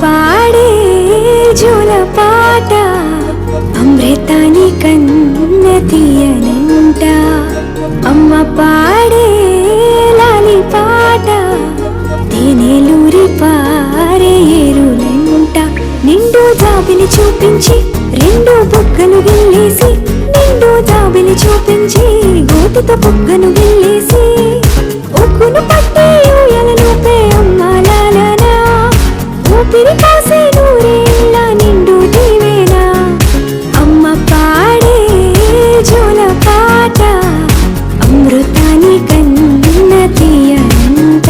పాడే జోల పాట అమృతాని కన్న తీయనంట. అమ్మ పాడే లాలి పాట తేనెలూరి పారే ఏరులంట. నిండు జాబిలి చూపించి రెండు బుగ్గలు గిల్లేసి, నిండు జాబిలి చూపించి గోటితో బుగ్గను గిల్లేసి, ఉక్కును పట్టి ఊయలను పే అమ్మాలనా, ఊపిరి కాసే నూరేళ్ళ నిండు దీవేనా. అమ్మ పాడే జోల పాట అమృతాని కన్న తీయనంట.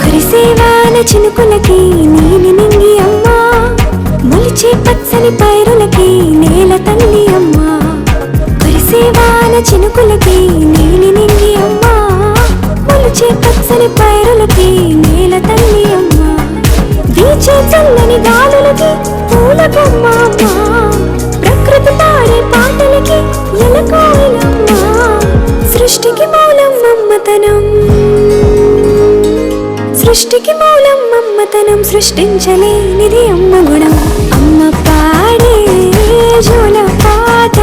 కురిసేవాన చినుకులకి నీలి నింగి అమ్మా, మొలిచే పచ్చని పైరులకి నేల తల్లి అమ్మా. కురిసేవాన చినుకులకి నీలి నింగి అమ్మా, మొలిచే పచ్చని పైరులకి నేల తల్లి అమ్మా. వీచే చల్లని గాలులకి పూల బొమ్మ అమ్మా, ప్రకృతి పాడే పాటలకి ఎలకోయిలమ్మా. సృష్టికి మూలం మమ్మతనం, సృష్టికి మూలం మమ్మతనం, సృష్టించలేనిది అమ్మ గుణం. అమ్మ పాడే జోల పాట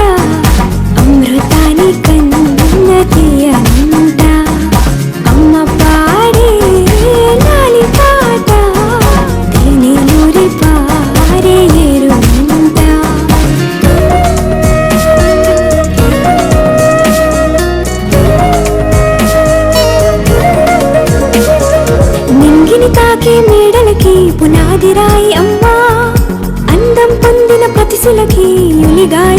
అమృతాని కన్న తీయనంట. అమ్మ పాడే లాలి పాట తేనెలూరి పారే ఏరులంట. నింగిని తాకే మేడలకి పునాది రాయి అమ్మా, అందం పొందిన ప్రతిశిలకి ఉలిగాయ